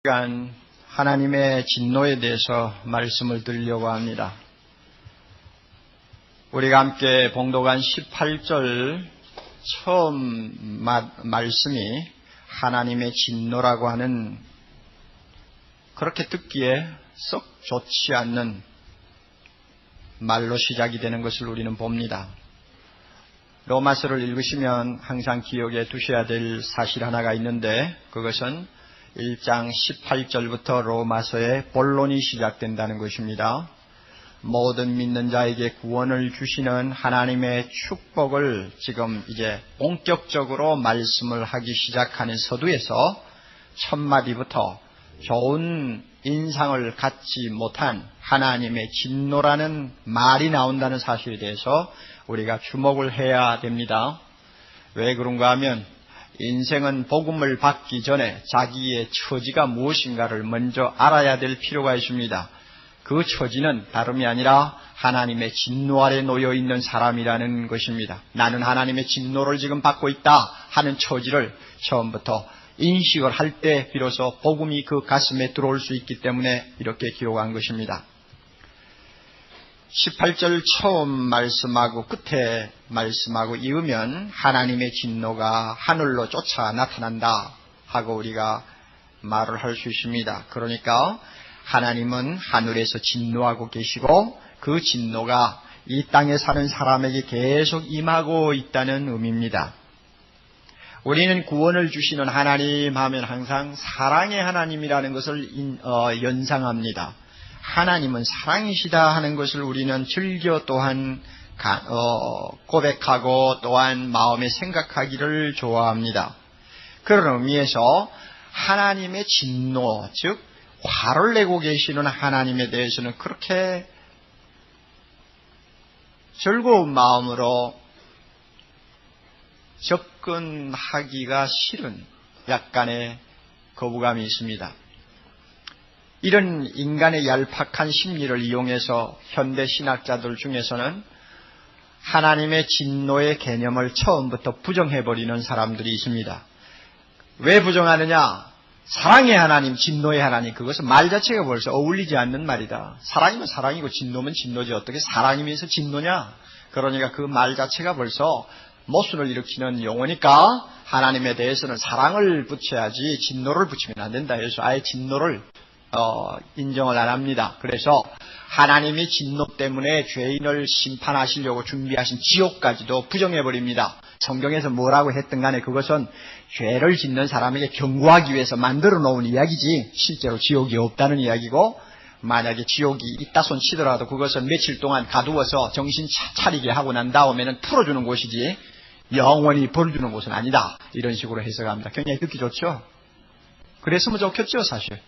시간 하나님의 진노에 대해서 말씀을 드리려고 합니다. 우리가 함께 봉독한 18절 처음 말씀이 하나님의 진노라고 하는 그렇게 듣기에 썩 좋지 않는 말로 시작이 되는 것을 우리는 봅니다. 로마서를 읽으시면 항상 기억에 두셔야 될 사실 하나가 있는데 그것은 1장 18절부터 로마서의 본론이 시작된다는 것입니다. 모든 믿는 자에게 구원을 주시는 하나님의 축복을 지금 이제 본격적으로 말씀을 하기 시작하는 서두에서 첫 마디부터 좋은 인상을 갖지 못한 하나님의 진노라는 말이 나온다는 사실에 대해서 우리가 주목을 해야 됩니다. 왜 그런가 하면 인생은 복음을 받기 전에 자기의 처지가 무엇인가를 먼저 알아야 될 필요가 있습니다. 그 처지는 다름이 아니라 하나님의 진노 아래 놓여 있는 사람이라는 것입니다. 나는 하나님의 진노를 지금 받고 있다 하는 처지를 처음부터 인식을 할 때 비로소 복음이 그 가슴에 들어올 수 있기 때문에 이렇게 기록한 것입니다. 18절 처음 말씀하고 끝에 말씀하고 이으면 하나님의 진노가 하늘로 쫓아 나타난다 하고 우리가 말을 할 수 있습니다. 그러니까 하나님은 하늘에서 진노하고 계시고 그 진노가 이 땅에 사는 사람에게 계속 임하고 있다는 의미입니다. 우리는 구원을 주시는 하나님 하면 항상 사랑의 하나님이라는 것을 연상합니다. 하나님은 사랑이시다 하는 것을 우리는 즐겨 또한 고백하고 또한 마음에 생각하기를 좋아합니다. 그런 의미에서 하나님의 진노, 즉 화를 내고 계시는 하나님에 대해서는 그렇게 즐거운 마음으로 접근하기가 싫은 약간의 거부감이 있습니다. 이런 인간의 얄팍한 심리를 이용해서 현대 신학자들 중에서는 하나님의 진노의 개념을 처음부터 부정해버리는 사람들이 있습니다. 왜 부정하느냐? 사랑의 하나님, 진노의 하나님, 그것은 말 자체가 벌써 어울리지 않는 말이다. 사랑이면 사랑이고 진노면 진노지 어떻게 사랑이면서 진노냐? 그러니까 그 말 자체가 벌써 모순을 일으키는 용어니까 하나님에 대해서는 사랑을 붙여야지 진노를 붙이면 안 된다 해서 아예 진노를 인정을 안 합니다. 그래서 하나님이 진노 때문에 죄인을 심판하시려고 준비하신 지옥까지도 부정해버립니다. 성경에서 뭐라고 했든 간에 그것은 죄를 짓는 사람에게 경고하기 위해서 만들어 놓은 이야기지 실제로 지옥이 없다는 이야기고, 만약에 지옥이 있다 손 치더라도 그것은 며칠 동안 가두어서 정신 차리게 하고 난 다음에는 풀어주는 곳이지 영원히 벌 주는 곳은 아니다. 이런 식으로 해석합니다. 굉장히 듣기 좋죠? 그랬으면 좋겠죠, 사실.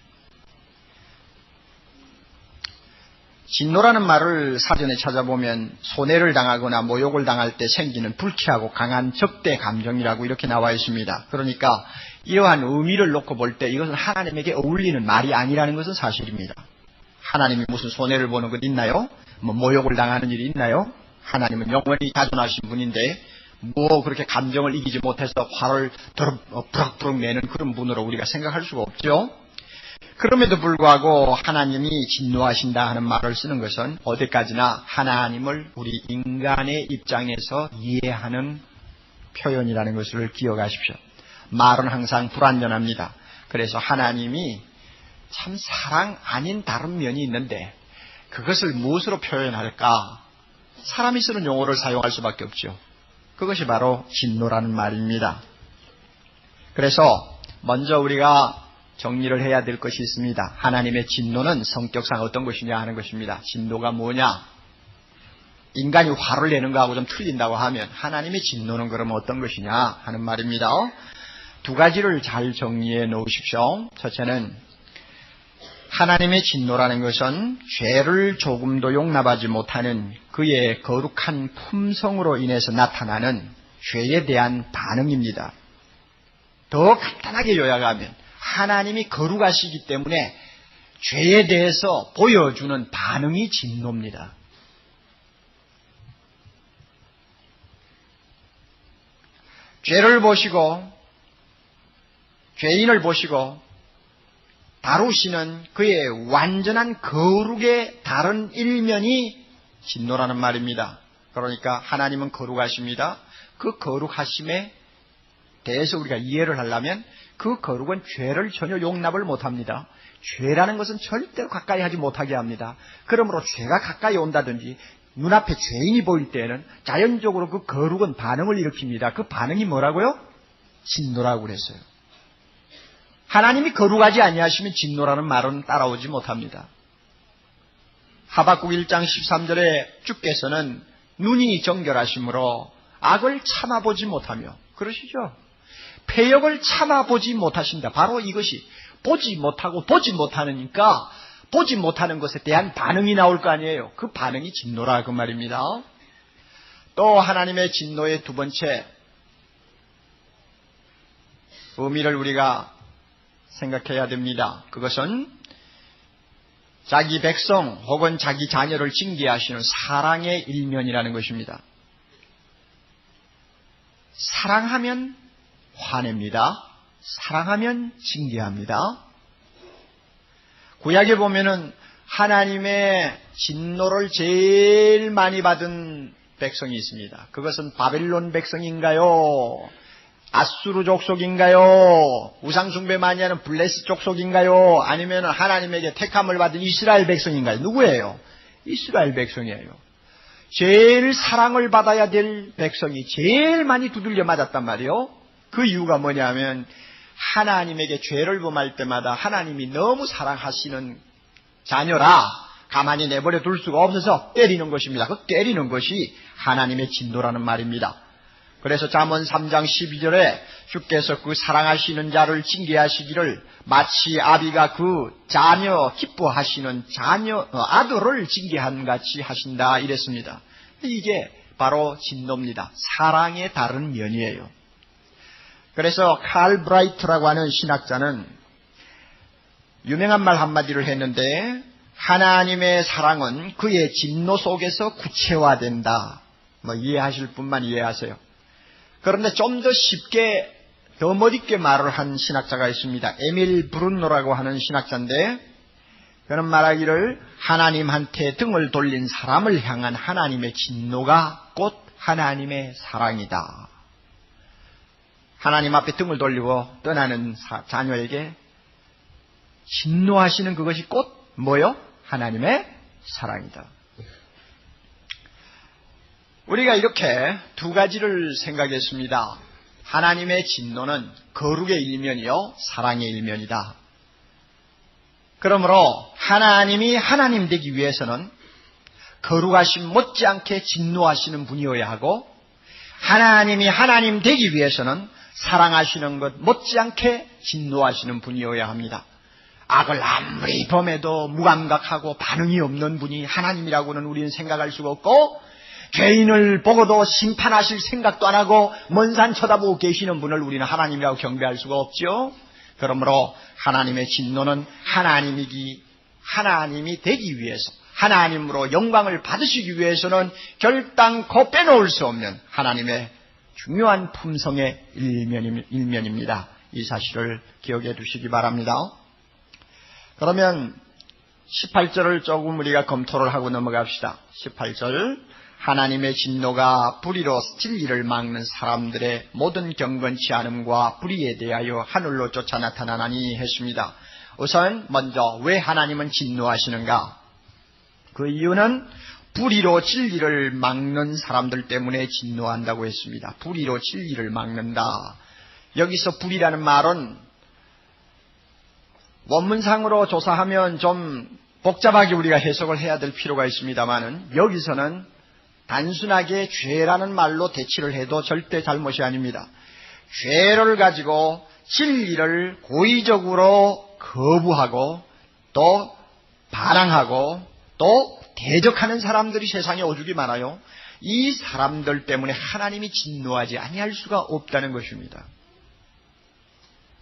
진노라는 말을 사전에 찾아보면 손해를 당하거나 모욕을 당할 때 생기는 불쾌하고 강한 적대 감정이라고 이렇게 나와 있습니다. 그러니까 이러한 의미를 놓고 볼 때 이것은 하나님에게 어울리는 말이 아니라는 것은 사실입니다. 하나님이 무슨 손해를 보는 것 있나요? 모욕을 당하는 일이 있나요? 하나님은 영원히 자존하신 분인데 뭐 그렇게 감정을 이기지 못해서 화를 부럭부럭 내는 그런 분으로 우리가 생각할 수가 없죠. 그럼에도 불구하고 하나님이 진노하신다 하는 말을 쓰는 것은 어디까지나 하나님을 우리 인간의 입장에서 이해하는 표현이라는 것을 기억하십시오. 말은 항상 불완전합니다. 그래서 하나님이 참 사랑 아닌 다른 면이 있는데 그것을 무엇으로 표현할까? 사람이 쓰는 용어를 사용할 수밖에 없죠. 그것이 바로 진노라는 말입니다. 그래서 먼저 우리가 정리를 해야 될 것이 있습니다. 하나님의 진노는 성격상 어떤 것이냐 하는 것입니다. 진노가 뭐냐? 인간이 화를 내는 거하고 좀 틀린다고 하면 하나님의 진노는 그러면 어떤 것이냐 하는 말입니다. 두 가지를 잘 정리해 놓으십시오. 첫째는 하나님의 진노라는 것은 죄를 조금도 용납하지 못하는 그의 거룩한 품성으로 인해서 나타나는 죄에 대한 반응입니다. 더 간단하게 요약하면 하나님이 거룩하시기 때문에 죄에 대해서 보여주는 반응이 진노입니다. 죄를 보시고 죄인을 보시고 다루시는 그의 완전한 거룩의 다른 일면이 진노라는 말입니다. 그러니까 하나님은 거룩하십니다. 그 거룩하심에 대해서 우리가 이해를 하려면 그 거룩은 죄를 전혀 용납을 못합니다. 죄라는 것은 절대로 가까이 하지 못하게 합니다. 그러므로 죄가 가까이 온다든지 눈앞에 죄인이 보일 때에는 자연적으로 그 거룩은 반응을 일으킵니다. 그 반응이 뭐라고요? 진노라고 그랬어요. 하나님이 거룩하지 아니하시면 진노라는 말은 따라오지 못합니다. 하박국 1장 13절에 주께서는 눈이 정결하심으로 악을 참아보지 못하며, 그러시죠? 패역을 참아보지 못하신다. 바로 이것이 보지 못하고 보지 못하니까 보지 못하는 것에 대한 반응이 나올 거 아니에요. 그 반응이 진노라 그 말입니다. 또 하나님의 진노의 두 번째 의미를 우리가 생각해야 됩니다. 그것은 자기 백성 혹은 자기 자녀를 징계하시는 사랑의 일면이라는 것입니다. 사랑하면 화냅니다. 사랑하면 징계합니다. 구약에 보면은 하나님의 진노를 제일 많이 받은 백성이 있습니다. 그것은 바벨론 백성인가요? 아수르 족속인가요? 우상숭배 많이 하는 블레스 족속인가요? 아니면 하나님에게 택함을 받은 이스라엘 백성인가요? 누구예요? 이스라엘 백성이에요. 제일 사랑을 받아야 될 백성이 제일 많이 두들겨 맞았단 말이에요. 그 이유가 뭐냐면 하나님에게 죄를 범할 때마다 하나님이 너무 사랑하시는 자녀라 가만히 내버려 둘 수가 없어서 때리는 것입니다. 그 때리는 것이 하나님의 진노라는 말입니다. 그래서 잠언 3장 12절에 주께서 그 사랑하시는 자를 징계하시기를 마치 아비가 그 자녀 기뻐하시는 아들을 징계한 같이 하신다 이랬습니다. 이게 바로 진노입니다. 사랑의 다른 면이에요. 그래서 칼 브라이트라고 하는 신학자는 유명한 말 한마디를 했는데 하나님의 사랑은 그의 진노 속에서 구체화된다. 이해하실 분만 이해하세요. 그런데 좀 더 쉽게 더 멋있게 말을 한 신학자가 있습니다. 에밀 브룬노라고 하는 신학자인데 그는 말하기를 하나님한테 등을 돌린 사람을 향한 하나님의 진노가 곧 하나님의 사랑이다. 하나님 앞에 등을 돌리고 떠나는 자녀에게 진노하시는 그것이 곧 뭐요? 하나님의 사랑이다. 우리가 이렇게 두 가지를 생각했습니다. 하나님의 진노는 거룩의 일면이요 사랑의 일면이다. 그러므로 하나님이 하나님 되기 위해서는 거룩하심 못지않게 진노하시는 분이어야 하고 하나님이 하나님 되기 위해서는 사랑하시는 것 못지않게 진노하시는 분이어야 합니다. 악을 아무리 범해도 무감각하고 반응이 없는 분이 하나님이라고는 우리는 생각할 수가 없고 죄인을 보고도 심판하실 생각도 안 하고 먼 산 쳐다보고 계시는 분을 우리는 하나님이라고 경배할 수가 없죠. 그러므로 하나님의 진노는 하나님이 되기 위해서 하나님으로 영광을 받으시기 위해서는 결단코 빼놓을 수 없는 하나님의 중요한 품성의 일면입니다. 이 사실을 기억해 두시기 바랍니다. 그러면 18절을 조금 우리가 검토를 하고 넘어갑시다. 18절 하나님의 진노가 불의로 진리를 막는 사람들의 모든 경건치 않음과 불의에 대하여 하늘로 쫓아 나타나나니 했습니다. 우선 먼저 왜 하나님은 진노하시는가? 그 이유는 불의로 진리를 막는 사람들 때문에 진노한다고 했습니다. 불의로 진리를 막는다. 여기서 불의라는 말은 원문상으로 조사하면 좀 복잡하게 우리가 해석을 해야 될 필요가 있습니다만은 여기서는 단순하게 죄라는 말로 대치를 해도 절대 잘못이 아닙니다. 죄를 가지고 진리를 고의적으로 거부하고 또 반항하고 또 대적하는 사람들이 세상에 오죽이 많아요. 이 사람들 때문에 하나님이 진노하지 아니할 수가 없다는 것입니다.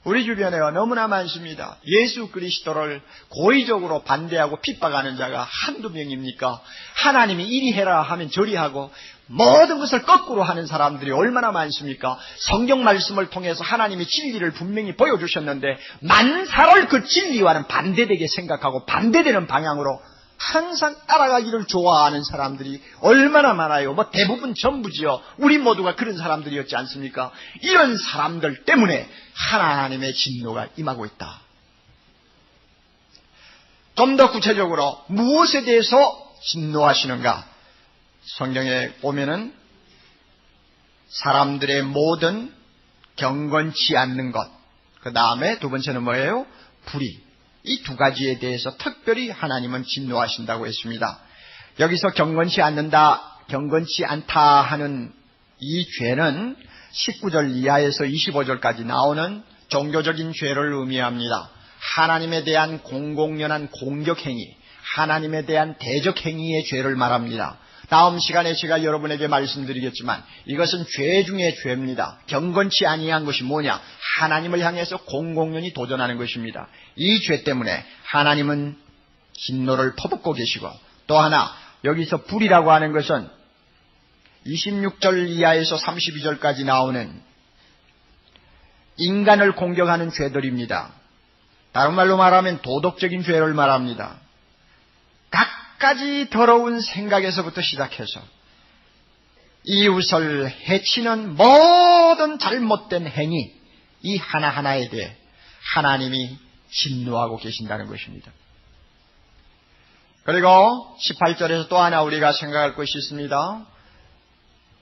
우리 주변에 너무나 많습니다. 예수 그리스도를 고의적으로 반대하고 핍박하는 자가 한두 명입니까? 하나님이 이리 해라 하면 저리 하고 모든 것을 거꾸로 하는 사람들이 얼마나 많습니까? 성경 말씀을 통해서 하나님이 진리를 분명히 보여주셨는데 만사를 그 진리와는 반대되게 생각하고 반대되는 방향으로 항상 따라가기를 좋아하는 사람들이 얼마나 많아요. 뭐 대부분 전부지요. 우리 모두가 그런 사람들이었지 않습니까? 이런 사람들 때문에 하나님의 진노가 임하고 있다. 좀 더 구체적으로 무엇에 대해서 진노하시는가? 성경에 보면은 사람들의 모든 경건치 않는 것, 그 다음에 두 번째는 뭐예요? 불의. 이 두 가지에 대해서 특별히 하나님은 진노하신다고 했습니다. 여기서 경건치 않다 하는 이 죄는 19절 이하에서 25절까지 나오는 종교적인 죄를 의미합니다. 하나님에 대한 공공연한 공격행위, 하나님에 대한 대적행위의 죄를 말합니다. 다음 시간에 제가 여러분에게 말씀드리겠지만 이것은 죄 중에 죄입니다. 경건치 아니한 것이 뭐냐? 하나님을 향해서 공공연히 도전하는 것입니다. 이 죄 때문에 하나님은 진노를 퍼붓고 계시고, 또 하나 여기서 불이라고 하는 것은 26절 이하에서 32절까지 나오는 인간을 공격하는 죄들입니다. 다른 말로 말하면 도덕적인 죄를 말합니다. 각가지 더러운 생각에서부터 시작해서 이웃을 해치는 모든 잘못된 행위, 이 하나하나에 대해 하나님이 진노하고 계신다는 것입니다. 그리고 18절에서 또 하나 우리가 생각할 것이 있습니다.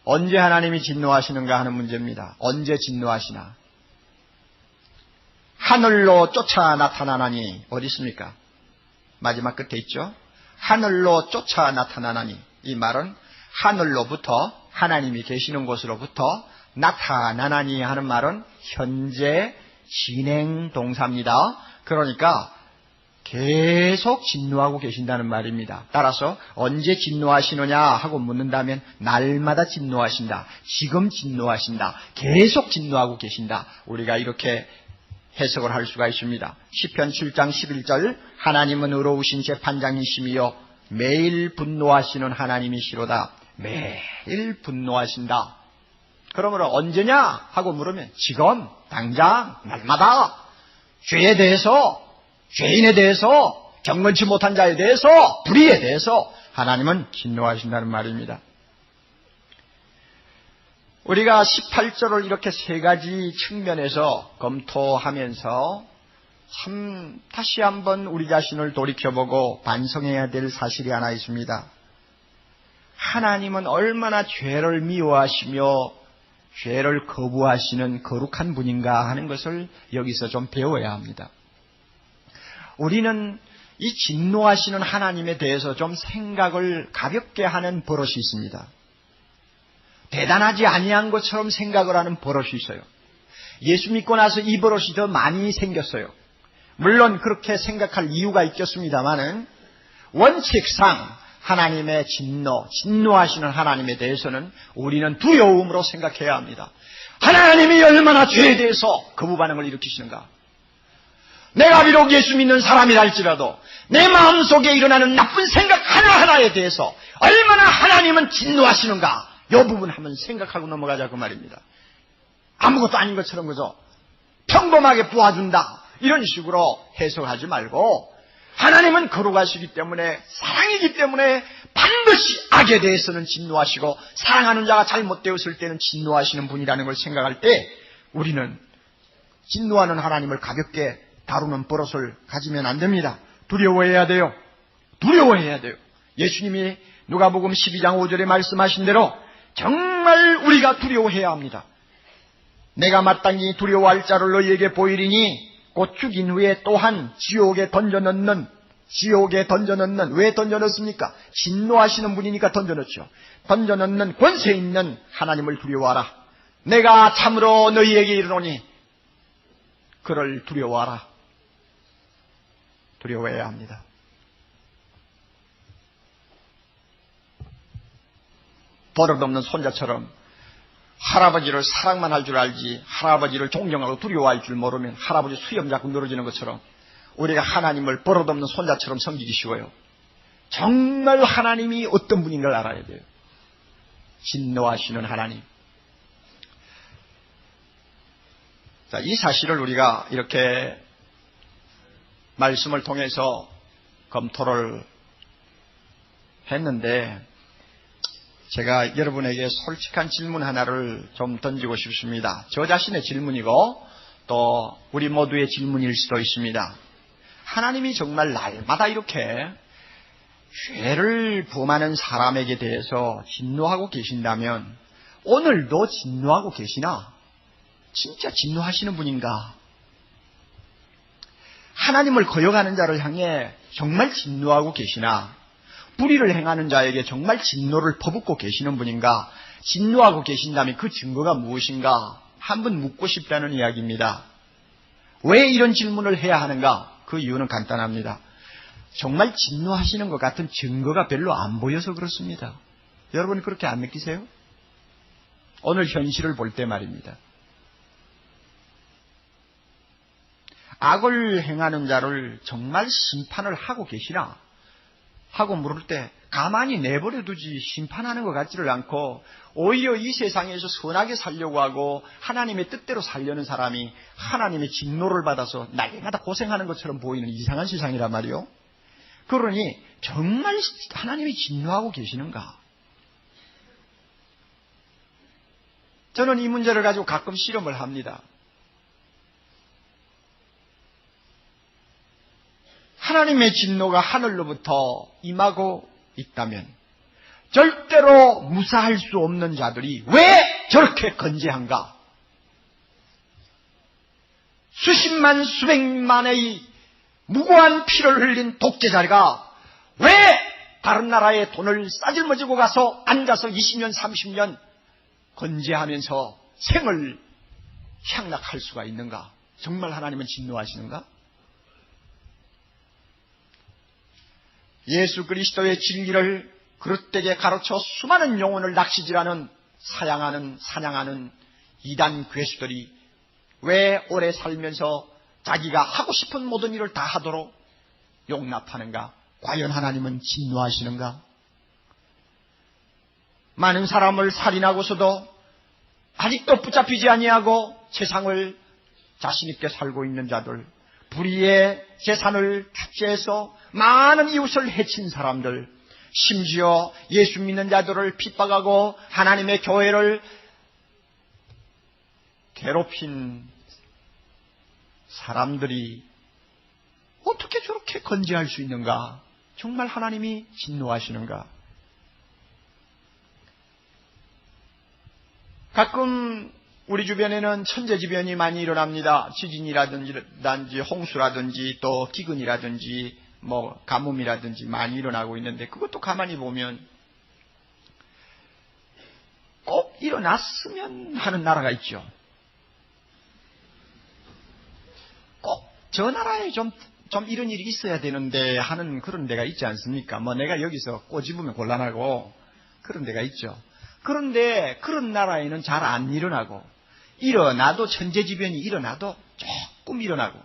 언제 하나님이 진노하시는가 하는 문제입니다. 언제 진노하시나? 하늘로 쫓아 나타나나니, 어디 있습니까? 마지막 끝에 있죠. 하늘로 쫓아 나타나나니, 이 말은 하늘로부터, 하나님이 계시는 곳으로부터 나타나나니 하는 말은 현재 진행 동사입니다. 그러니까 계속 진노하고 계신다는 말입니다. 따라서 언제 진노하시느냐 하고 묻는다면 날마다 진노하신다, 지금 진노하신다, 계속 진노하고 계신다, 우리가 이렇게 해석을 할 수가 있습니다. 시편 7장 11절, 하나님은 의로우신 재판장이시며 매일 분노하시는 하나님이시로다. 매일 분노하신다. 그러므로 언제냐 하고 물으면 지금, 당장, 날마다 죄에 대해서, 죄인에 대해서, 경건치 못한 자에 대해서, 불의에 대해서 하나님은 진노하신다는 말입니다. 우리가 18절을 이렇게 세 가지 측면에서 검토하면서 참 다시 한번 우리 자신을 돌이켜보고 반성해야 될 사실이 하나 있습니다. 하나님은 얼마나 죄를 미워하시며 죄를 거부하시는 거룩한 분인가 하는 것을 여기서 좀 배워야 합니다. 우리는 이 진노하시는 하나님에 대해서 좀 생각을 가볍게 하는 버릇이 있습니다. 대단하지 아니한 것처럼 생각을 하는 버릇이 있어요. 예수 믿고 나서 이 버릇이 더 많이 생겼어요. 물론 그렇게 생각할 이유가 있겠습니다만은 원칙상 하나님의 진노하시는 하나님에 대해서는 우리는 두려움으로 생각해야 합니다. 하나님이 얼마나 죄에 대해서 거부 반응을 일으키시는가. 내가 비록 예수 믿는 사람이라 할지라도 내 마음속에 일어나는 나쁜 생각 하나하나에 대해서 얼마나 하나님은 진노하시는가, 이 부분 한번 생각하고 넘어가자 그 말입니다. 아무것도 아닌 것처럼 그저 평범하게 보아준다 이런 식으로 해석하지 말고, 하나님은 거룩하시기 때문에, 사랑이기 때문에 반드시 악에 대해서는 진노하시고 사랑하는 자가 잘못되었을 때는 진노하시는 분이라는 걸 생각할 때 우리는 진노하는 하나님을 가볍게 다루는 버릇을 가지면 안 됩니다. 두려워해야 돼요. 두려워해야 돼요. 예수님이 누가복음 12장 5절에 말씀하신 대로 정말 우리가 두려워해야 합니다. 내가 마땅히 두려워할 자를 너희에게 보이리니 곧 죽인 후에 또한 지옥에 던져넣는, 왜 던져넣습니까? 진노하시는 분이니까 던져넣죠. 던져넣는 권세 있는 하나님을 두려워하라. 내가 참으로 너희에게 이르노니 그를 두려워하라. 두려워해야 합니다. 버릇없는 손자처럼 할아버지를 사랑만 할 줄 알지 할아버지를 존경하고 두려워할 줄 모르면 할아버지 수염 자꾸 늘어지는 것처럼 우리가 하나님을 버릇없는 손자처럼 섬기기 쉬워요. 정말 하나님이 어떤 분인가를 알아야 돼요. 진노하시는 하나님. 자, 이 사실을 우리가 이렇게 말씀을 통해서 검토를 했는데 제가 여러분에게 솔직한 질문 하나를 좀 던지고 싶습니다. 저 자신의 질문이고 또 우리 모두의 질문일 수도 있습니다. 하나님이 정말 날마다 이렇게 죄를 범하는 사람에게 대해서 진노하고 계신다면 오늘도 진노하고 계시나? 진짜 진노하시는 분인가? 하나님을 거역하는 자를 향해 정말 진노하고 계시나? 불의를 행하는 자에게 정말 진노를 퍼붓고 계시는 분인가? 진노하고 계신다면 그 증거가 무엇인가? 한번 묻고 싶다는 이야기입니다. 왜 이런 질문을 해야 하는가? 그 이유는 간단합니다. 정말 진노하시는 것 같은 증거가 별로 안 보여서 그렇습니다. 여러분 그렇게 안 느끼세요? 오늘 현실을 볼 때 말입니다. 악을 행하는 자를 정말 심판을 하고 계시나? 하고 물을 때 가만히 내버려 두지 심판하는 것 같지를 않고 오히려 이 세상에서 선하게 살려고 하고 하나님의 뜻대로 살려는 사람이 하나님의 진노를 받아서 날마다 고생하는 것처럼 보이는 이상한 세상이란 말이요. 그러니 정말 하나님이 진노하고 계시는가? 저는 이 문제를 가지고 가끔 실험을 합니다. 하나님의 진노가 하늘로부터 임하고 있다면 절대로 무사할 수 없는 자들이 왜 저렇게 건재한가? 수십만 수백만의 무고한 피를 흘린 독재자가 왜 다른 나라에 돈을 싸질머지고 가서 앉아서 20년 30년 건재하면서 생을 향락할 수가 있는가? 정말 하나님은 진노하시는가? 예수 그리스도의 진리를 그릇되게 가르쳐 수많은 영혼을 낚시질하는 사냥하는 이단 괴수들이 왜 오래 살면서 자기가 하고 싶은 모든 일을 다 하도록 용납하는가? 과연 하나님은 진노하시는가? 많은 사람을 살인하고서도 아직도 붙잡히지 아니하고 세상을 자신 있게 살고 있는 자들, 불의의 재산을 축제해서 많은 이웃을 해친 사람들, 심지어 예수 믿는 자들을 핍박하고 하나님의 교회를 괴롭힌 사람들이 어떻게 저렇게 건재할 수 있는가? 정말 하나님이 진노하시는가? 가끔 우리 주변에는 천재지변이 많이 일어납니다. 지진이라든지 홍수라든지 또 기근이라든지 가뭄이라든지 많이 일어나고 있는데 그것도 가만히 보면 꼭 일어났으면 하는 나라가 있죠. 꼭 저 나라에 좀 이런 일이 있어야 되는데 하는 그런 데가 있지 않습니까? 내가 여기서 꼬집으면 곤란하고 그런 데가 있죠. 그런데 그런 나라에는 잘 안 일어나고 일어나도 천재지변이 일어나도 조금 일어나고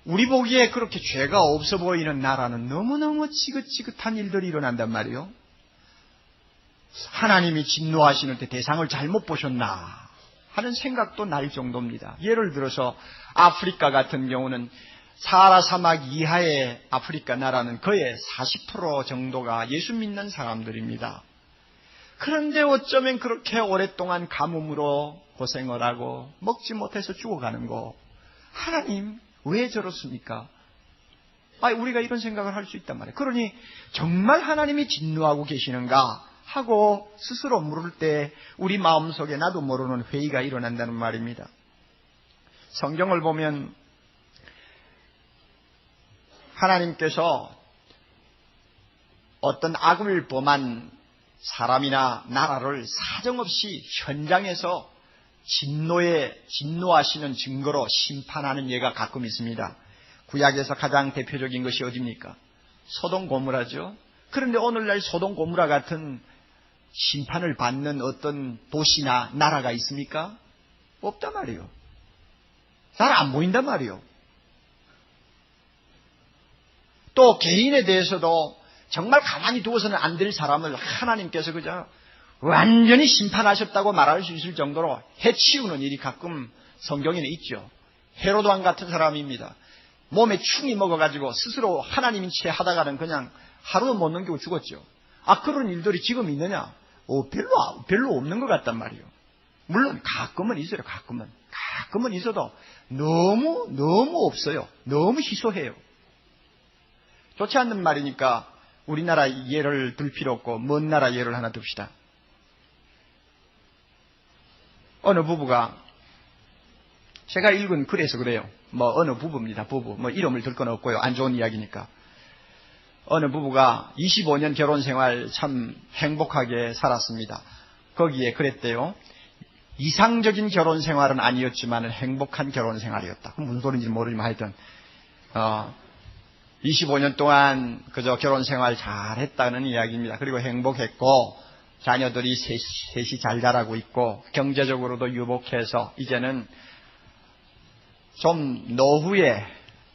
우리 보기에 그렇게 죄가 없어 보이는 나라는 너무너무 지긋지긋한 일들이 일어난단 말이에요. 하나님이 진노하시는 때 대상을 잘못 보셨나 하는 생각도 날 정도입니다. 예를 들어서 아프리카 같은 경우는 사하라 사막 이하의 아프리카 나라는 거의 40% 정도가 예수 믿는 사람들입니다. 그런데 어쩌면 그렇게 오랫동안 가뭄으로 고생을 하고 먹지 못해서 죽어가는 거 하나님 왜 저렇습니까? 우리가 이런 생각을 할 수 있단 말이에요. 그러니 정말 하나님이 진노하고 계시는가 하고 스스로 물을 때 우리 마음속에 나도 모르는 회의가 일어난다는 말입니다. 성경을 보면 하나님께서 어떤 악을 범한 사람이나 나라를 사정없이 현장에서 진노하시는 증거로 심판하는 예가 가끔 있습니다. 구약에서 가장 대표적인 것이 어디입니까? 소돔 고모라죠. 그런데 오늘날 소돔 고모라 같은 심판을 받는 어떤 도시나 나라가 있습니까? 없단 말이에요. 잘 안 보인단 말이에요. 또 개인에 대해서도 정말 가만히 두어서는 안 될 사람을 하나님께서 그저 완전히 심판하셨다고 말할 수 있을 정도로 해치우는 일이 가끔 성경에는 있죠. 헤로도 왕 같은 사람입니다. 몸에 충이 먹어가지고 스스로 하나님인 채 하다가는 그냥 하루도 못 넘기고 죽었죠. 그런 일들이 지금 있느냐? 별로 없는 것 같단 말이에요. 물론 가끔은 있어요. 가끔은 있어도 너무 없어요. 너무 희소해요. 좋지 않는 말이니까 우리나라 예를 들 필요 없고 먼 나라 예를 하나 듭시다. 어느 부부가, 제가 읽은 글에서 그래요. 어느 부부입니다. 부부. 이름을 들 건 없고요. 안 좋은 이야기니까. 어느 부부가 25년 결혼 생활 참 행복하게 살았습니다. 거기에 그랬대요. 이상적인 결혼 생활은 아니었지만 행복한 결혼 생활이었다. 무슨 소리인지 모르지만 하여튼 25년 동안 그저 결혼 생활 잘했다는 이야기입니다. 그리고 행복했고 자녀들이 셋이 잘 자라고 있고 경제적으로도 유복해서 이제는 좀 노후에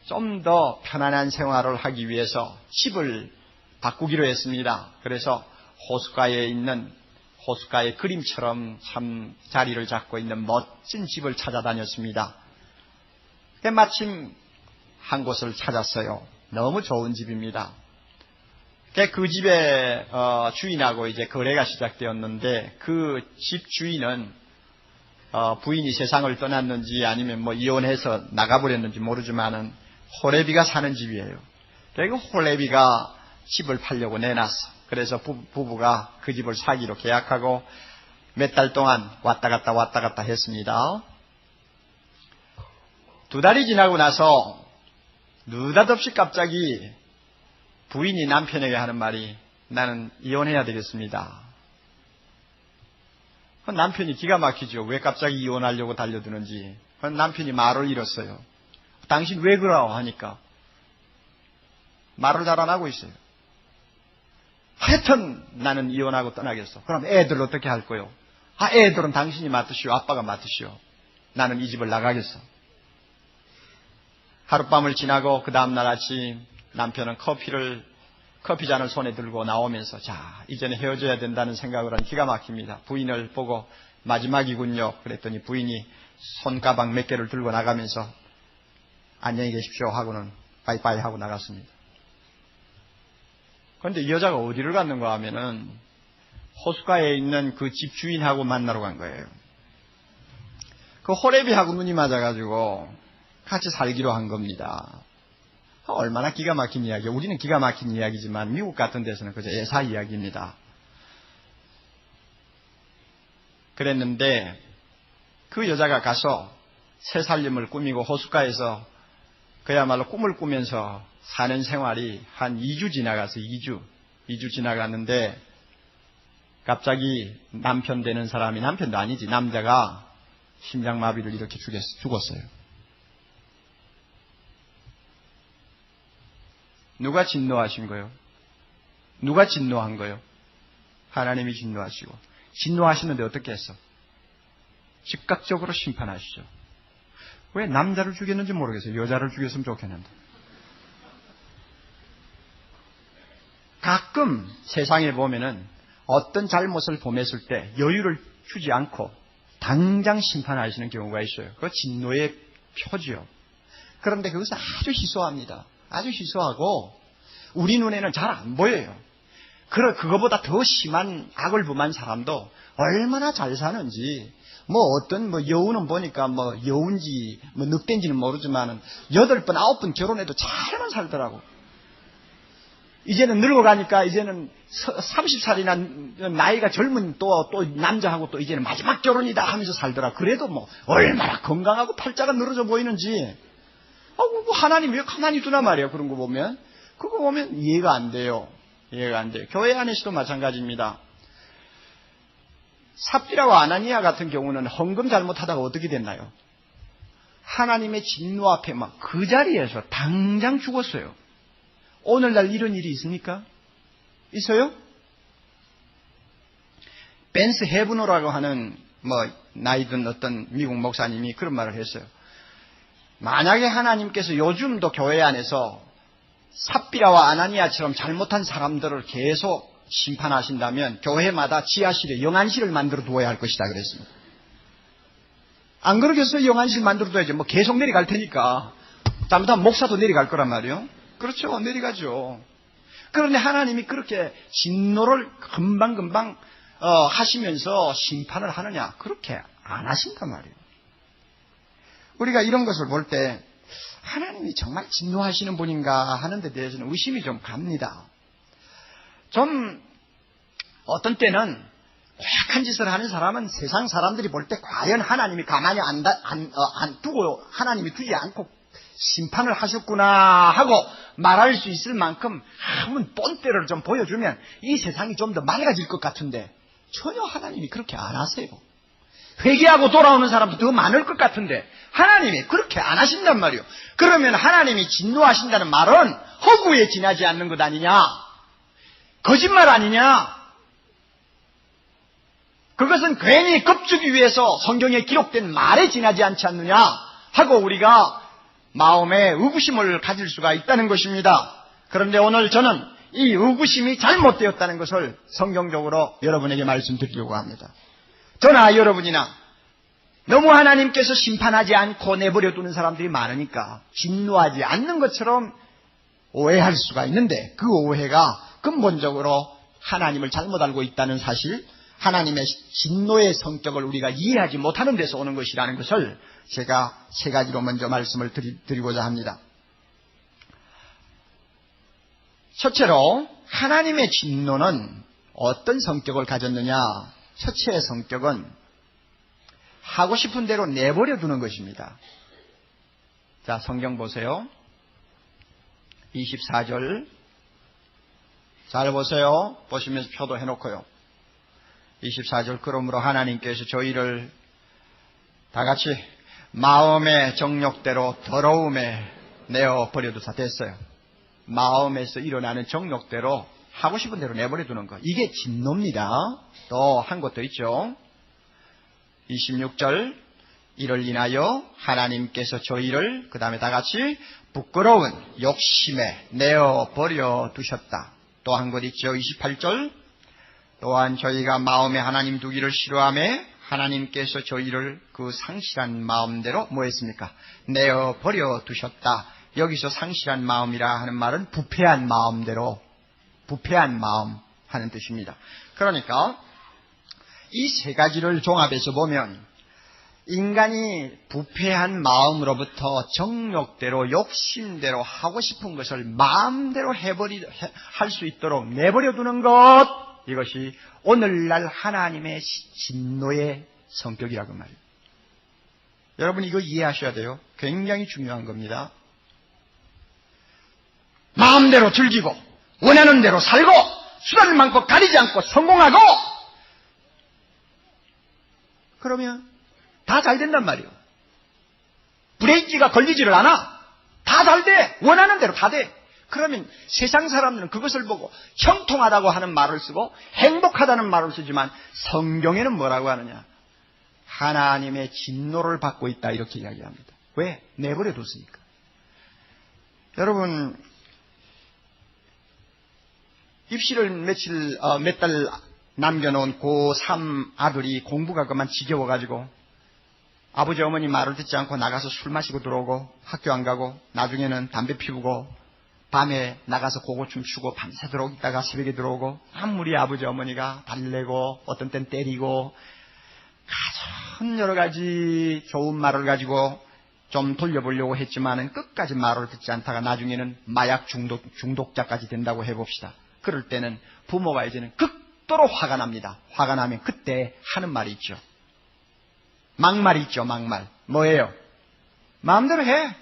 좀 더 편안한 생활을 하기 위해서 집을 바꾸기로 했습니다. 그래서 호숫가의 그림처럼 참 자리를 잡고 있는 멋진 집을 찾아다녔습니다. 마침 한 곳을 찾았어요. 너무 좋은 집입니다. 그 집의 주인하고 이제 거래가 시작되었는데 그 집 주인은 부인이 세상을 떠났는지 아니면 이혼해서 나가버렸는지 모르지만은 호레비가 사는 집이에요. 그 호레비가 집을 팔려고 내놨어. 그래서 부부가 그 집을 사기로 계약하고 몇 달 동안 왔다 갔다 했습니다. 2달이 지나고 나서 느닷없이 갑자기 부인이 남편에게 하는 말이 나는 이혼해야 되겠습니다. 남편이 기가 막히죠. 왜 갑자기 이혼하려고 달려드는지. 남편이 말을 잃었어요. 당신 왜 그러오 하니까 말을 잘 안 하고 있어요. 하여튼 나는 이혼하고 떠나겠어. 그럼 애들 어떻게 할 거요? 애들은 당신이 맡으시오. 아빠가 맡으시오. 나는 이 집을 나가겠어. 하룻밤을 지나고 그 다음날 아침 남편은 커피잔을 손에 들고 나오면서 자 이제는 헤어져야 된다는 생각을 한 기가 막힙니다. 부인을 보고 마지막이군요. 그랬더니 부인이 손가방 몇 개를 들고 나가면서 안녕히 계십시오 하고는 빠이빠이 하고 나갔습니다. 그런데 이 여자가 어디를 갔는가 하면은 호숫가에 있는 그 집 주인하고 만나러 간 거예요. 그 호레비하고 눈이 맞아가지고 같이 살기로 한 겁니다. 얼마나 기가 막힌 이야기예요. 우리는 기가 막힌 이야기지만 미국 같은 데서는 그저 예사 이야기입니다. 그랬는데 그 여자가 가서 새 살림을 꾸미고 호숫가에서 그야말로 꿈을 꾸면서 사는 생활이 한 2주 지나가서 2주 지나갔는데 갑자기 남편 되는 사람이 남편도 아니지 남자가 심장마비를 이렇게 죽었어요. 누가 진노하신 거예요? 누가 진노한 거예요? 하나님이 진노하시고 진노하시는데 어떻게 했어? 즉각적으로 심판하시죠. 왜 남자를 죽였는지 모르겠어요. 여자를 죽였으면 좋겠는데. 가끔 세상에 보면은 어떤 잘못을 범했을 때 여유를 주지 않고 당장 심판하시는 경우가 있어요. 그거 진노의 표지요. 그런데 그것은 아주 희소합니다. 아주 희소하고 우리 눈에는 잘 안 보여요. 그거보다 더 심한 악을 범한 사람도 얼마나 잘 사는지 어떤 여우는 보니까 여우인지 늑대인지는 모르지만은 8번 9번 결혼해도 잘만 살더라고. 이제는 늙어가니까 이제는 30살이나 나이가 젊은 또 남자하고 또 이제는 마지막 결혼이다 하면서 살더라. 그래도 얼마나 건강하고 팔자가 늘어져 보이는지. 하나님 왜 가만히 두나 말이에요. 그런 거 보면. 그거 보면 이해가 안 돼요. 교회 안에서도 마찬가지입니다. 삽비라와 아나니아 같은 경우는 헌금 잘못하다가 어떻게 됐나요? 하나님의 진노 앞에 그 자리에서 당장 죽었어요. 오늘날 이런 일이 있습니까? 있어요? 벤스 헤브너라고 하는 나이 든 어떤 미국 목사님이 그런 말을 했어요. 만약에 하나님께서 요즘도 교회 안에서 삽비라와 아나니아처럼 잘못한 사람들을 계속 심판하신다면 교회마다 지하실에 영안실을 만들어 두어야 할 것이다 그랬습니다. 안 그러겠어요? 영안실 만들어 둬야죠. 계속 내려갈 테니까. 잘못하면 목사도 내려갈 거란 말이에요. 그렇죠. 내려가죠. 그런데 하나님이 그렇게 진노를 금방금방 하시면서 심판을 하느냐? 그렇게 안 하신단 말이에요. 우리가 이런 것을 볼 때 하나님이 정말 진노하시는 분인가 하는 데 대해서는 의심이 좀 갑니다. 좀 어떤 때는 고약한 짓을 하는 사람은 세상 사람들이 볼 때 과연 하나님이 가만히 안 두고 하나님이 두지 않고 심판을 하셨구나 하고 말할 수 있을 만큼 한번 본때를 좀 보여주면 이 세상이 좀 더 맑아질 것 같은데 전혀 하나님이 그렇게 안 하세요. 회개하고 돌아오는 사람도 더 많을 것 같은데 하나님이 그렇게 안 하신단 말이에요. 그러면 하나님이 진노하신다는 말은 허구에 지나지 않는 것 아니냐? 거짓말 아니냐? 그것은 괜히 겁주기 위해서 성경에 기록된 말에 지나지 않지 않느냐 하고 우리가 마음에 의구심을 가질 수가 있다는 것입니다. 그런데 오늘 저는 이 의구심이 잘못되었다는 것을 성경적으로 여러분에게 말씀드리려고 합니다. 저나 여러분이나 너무 하나님께서 심판하지 않고 내버려 두는 사람들이 많으니까 진노하지 않는 것처럼 오해할 수가 있는데 그 오해가 근본적으로 하나님을 잘못 알고 있다는 사실, 하나님의 진노의 성격을 우리가 이해하지 못하는 데서 오는 것이라는 것을 제가 세 가지로 먼저 말씀을 드리고자 합니다. 첫째로 하나님의 진노는 어떤 성격을 가졌느냐? 첫째의 성격은 하고 싶은 대로 내버려 두는 것입니다. 자, 성경 보세요. 24절 잘 보세요. 보시면서 표도 해놓고요. 24절 그러므로 하나님께서 저희를 다 같이 마음의 정욕대로 더러움에 내어 버려두사 됐어요. 마음에서 일어나는 정욕대로 하고 싶은 대로 내버려 두는 것. 이게 진노입니다. 또 한 것도 있죠. 26절 이를 인하여 하나님께서 저희를 그 다음에 다 같이 부끄러운 욕심에 내어 버려두셨다. 또 한 것 있죠. 28절 또한 저희가 마음에 하나님 두기를 싫어하며 하나님께서 저희를 그 상실한 마음대로 뭐 했습니까? 내어 버려두셨다. 여기서 상실한 마음이라 하는 말은 부패한 마음대로, 부패한 마음 하는 뜻입니다. 그러니까 이 세 가지를 종합해서 보면 인간이 부패한 마음으로부터 정욕대로 욕심대로 하고 싶은 것을 마음대로 할 수 있도록 내버려두는 것, 이것이 오늘날 하나님의 진노의 성격이라고 말이에요. 여러분 이거 이해하셔야 돼요. 굉장히 중요한 겁니다. 마음대로 즐기고 원하는 대로 살고 수단을 많고 가리지 않고 성공하고 그러면 다 잘 된단 말이에요. 브레이크가 걸리지를 않아. 다 잘 돼. 원하는 대로 다 돼. 그러면 세상 사람들은 그것을 보고 형통하다고 하는 말을 쓰고 행복하다는 말을 쓰지만 성경에는 뭐라고 하느냐? 하나님의 진노를 받고 있다 이렇게 이야기합니다. 왜? 내버려 뒀으니까. 여러분 입시를 몇 달 남겨놓은 고3 아들이 공부가 그만 지겨워가지고 아버지 어머니 말을 듣지 않고 나가서 술 마시고 들어오고 학교 안 가고 나중에는 담배 피우고 밤에 나가서 고고춤 추고 밤새 들어오다가 새벽에 들어오고 아무리 아버지 어머니가 달래고 어떤 땐 때리고 가장 여러 가지 좋은 말을 가지고 좀 돌려보려고 했지만은 끝까지 말을 듣지 않다가 나중에는 마약 중독자까지 된다고 해봅시다. 그럴 때는 부모가 이제는 극도로 화가 납니다. 화가 나면 그때 하는 말이 있죠. 막말이 있죠. 막말. 뭐예요? 마음대로 해.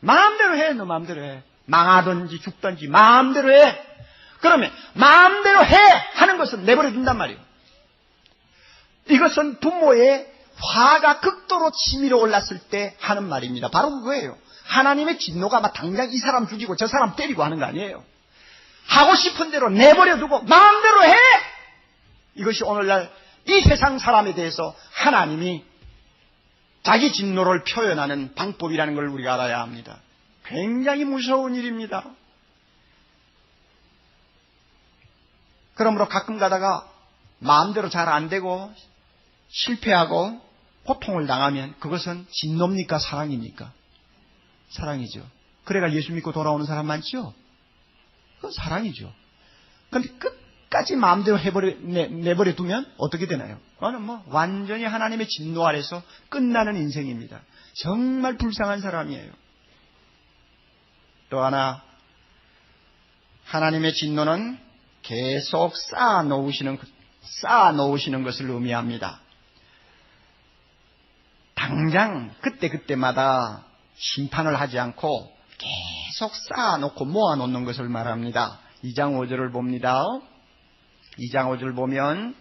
마음대로 해. 너 마음대로 해. 망하든지 죽든지 마음대로 해. 그러면 마음대로 해 하는 것은 내버려 둔단 말이에요. 이것은 부모의 화가 극도로 치밀어 올랐을 때 하는 말입니다. 바로 그거예요. 하나님의 진노가 막 당장 이 사람 죽이고 저 사람 때리고 하는 거 아니에요. 하고 싶은 대로 내버려 두고 마음대로 해. 이것이 오늘날 이 세상 사람에 대해서 하나님이 자기 진노를 표현하는 방법이라는 걸 우리가 알아야 합니다. 굉장히 무서운 일입니다. 그러므로 가끔 가다가 마음대로 잘 안 되고 실패하고 고통을 당하면 그것은 진노입니까? 사랑입니까? 사랑이죠. 그래가 예수 믿고 돌아오는 사람 많죠? 그건 사랑이죠. 그런데 끝까지 마음대로 내버려 두면 어떻게 되나요? 그거는 완전히 하나님의 진노 아래서 끝나는 인생입니다. 정말 불쌍한 사람이에요. 또 하나, 하나님의 진노는 계속 쌓아놓으시는 것을 의미합니다. 당장 그때마다 심판을 하지 않고 계속 쌓아놓고 모아놓는 것을 말합니다. 2장 5절을 봅니다. 2장 5절 보면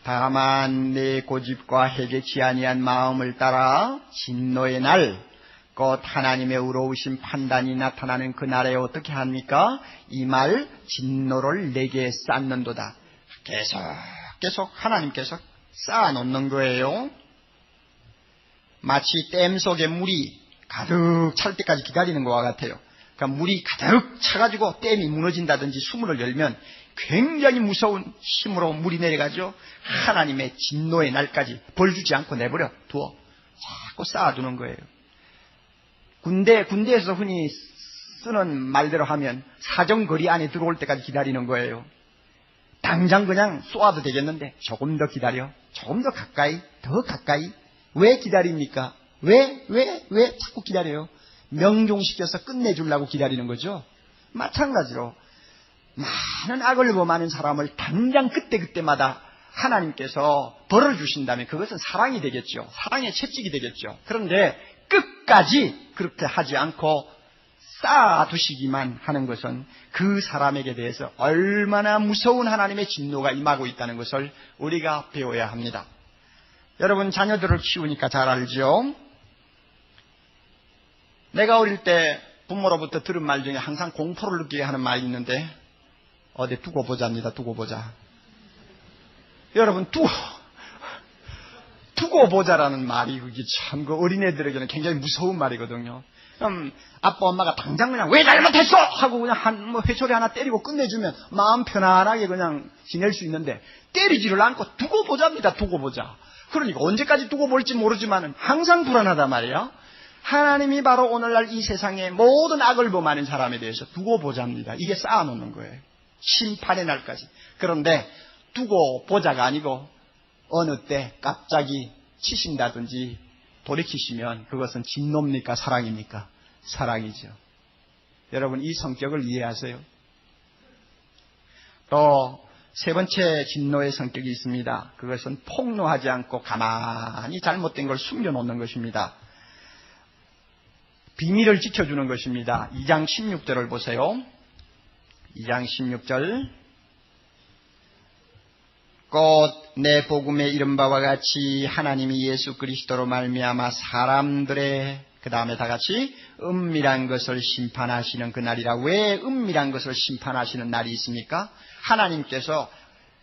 다만 내 고집과 해개치 아니한 마음을 따라 진노의 날 곧 하나님의 의로우신 판단이 나타나는 그 날에 어떻게 합니까? 이 말 진노를 내게 쌓는도다. 계속 하나님께서 쌓아놓는 거예요. 마치 댐 속에 물이 가득 찰 때까지 기다리는 것과 같아요. 그러니까 물이 가득 차가지고 댐이 무너진다든지 수문을 열면 굉장히 무서운 힘으로 물이 내려가죠. 하나님의 진노의 날까지 벌 주지 않고 내버려 두어 자꾸 쌓아두는 거예요. 군대에서 흔히 쓰는 말대로 하면 사정거리 안에 들어올 때까지 기다리는 거예요. 당장 그냥 쏘아도 되겠는데 조금 더 기다려. 조금 더 가까이. 왜 기다립니까? 왜 자꾸 기다려요? 명종시켜서 끝내주려고 기다리는 거죠. 마찬가지로 많은 악을 범하는 사람을 당장 그때마다 하나님께서 벌을 주신다면 그것은 사랑이 되겠죠. 사랑의 채찍이 되겠죠. 그런데 끝까지 그렇게 하지 않고 쌓아두시기만 하는 것은 그 사람에게 대해서 얼마나 무서운 하나님의 진노가 임하고 있다는 것을 우리가 배워야 합니다. 여러분 자녀들을 키우니까 잘 알죠? 내가 어릴 때 부모로부터 들은 말 중에 항상 공포를 느끼게 하는 말이 있는데 어디 두고 보자입니다. 두고 보자. 여러분 두고 보자라는 말이 그게 참 그 어린애들에게는 굉장히 무서운 말이거든요. 그럼 아빠 엄마가 당장 그냥 왜 잘못했어 하고 그냥 회초리 하나 때리고 끝내주면 마음 편안하게 그냥 지낼 수 있는데 때리지를 않고 두고 보자입니다. 두고 보자. 그러니까 언제까지 두고 볼지 모르지만은 항상 불안하단 말이에요. 하나님이 바로 오늘날 이 세상의 모든 악을 범하는 사람에 대해서 두고 보자입니다. 이게 쌓아놓는 거예요. 심판의 날까지. 그런데 두고 보자가 아니고 어느 때 갑자기 치신다든지 돌이키시면 그것은 진노입니까? 사랑입니까? 사랑이죠. 여러분 이 성격을 이해하세요? 또 세 번째 진노의 성격이 있습니다. 그것은 폭로하지 않고 가만히 잘못된 걸 숨겨놓는 것입니다. 비밀을 지켜주는 것입니다. 2장 16절을 보세요. 2장 16절 곧 내 복음에 이른 바와 같이 하나님이 예수 그리스도로 말미암아 사람들의 그 다음에 다 같이 은밀한 것을 심판하시는 그날이라. 왜 은밀한 것을 심판하시는 날이 있습니까? 하나님께서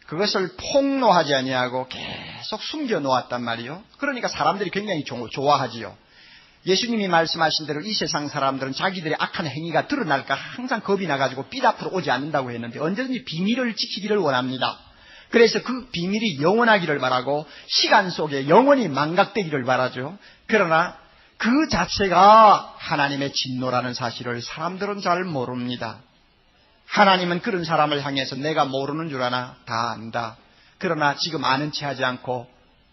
그것을 폭로하지 아니하고 계속 숨겨놓았단 말이요. 그러니까 사람들이 굉장히 좋아하지요. 예수님이 말씀하신 대로 이 세상 사람들은 자기들의 악한 행위가 드러날까 항상 겁이 나가지고 삘 앞으로 오지 않는다고 했는데 언제든지 비밀을 지키기를 원합니다. 그래서 그 비밀이 영원하기를 바라고 시간 속에 영원히 망각되기를 바라죠. 그러나 그 자체가 하나님의 진노라는 사실을 사람들은 잘 모릅니다. 하나님은 그런 사람을 향해서 내가 모르는 줄 아나 다 안다. 그러나 지금 아는 채 하지 않고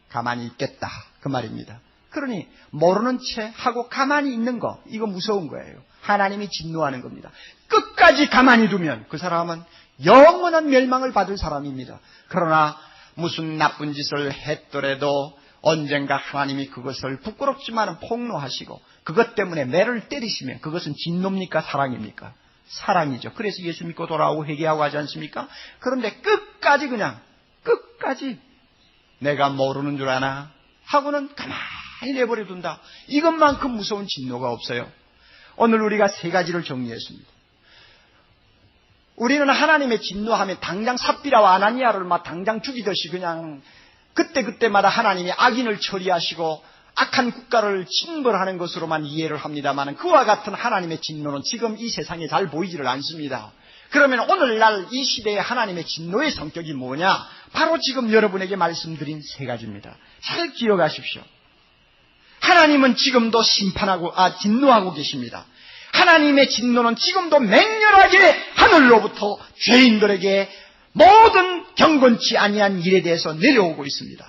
가만히 있겠다. 그 말입니다. 그러니 모르는 채 하고 가만히 있는 거, 이거 무서운 거예요. 하나님이 진노하는 겁니다. 끝까지 가만히 두면 그 사람은 영원한 멸망을 받을 사람입니다. 그러나 무슨 나쁜 짓을 했더라도 언젠가 하나님이 그것을 부끄럽지만 폭로하시고 그것 때문에 매를 때리시면 그것은 진노입니까? 사랑입니까? 사랑이죠. 그래서 예수 믿고 돌아오고 회개하고 하지 않습니까? 그런데 끝까지 내가 모르는 줄 아나 하고는 가만히 내버려 둔다. 이것만큼 무서운 진노가 없어요. 오늘 우리가 세 가지를 정리했습니다. 우리는 하나님의 진노하면 당장 삽비라와 아나니아를 막 당장 죽이듯이 그냥 그때그때마다 하나님이 악인을 처리하시고 악한 국가를 징벌하는 것으로만 이해를 합니다만 그와 같은 하나님의 진노는 지금 이 세상에 잘 보이지를 않습니다. 그러면 오늘날 이 시대의 하나님의 진노의 성격이 뭐냐? 바로 지금 여러분에게 말씀드린 세 가지입니다. 잘 기억하십시오. 하나님은 지금도 진노하고 계십니다. 하나님의 진노는 지금도 맹렬하게 하늘로부터 죄인들에게 모든 경건치 아니한 일에 대해서 내려오고 있습니다.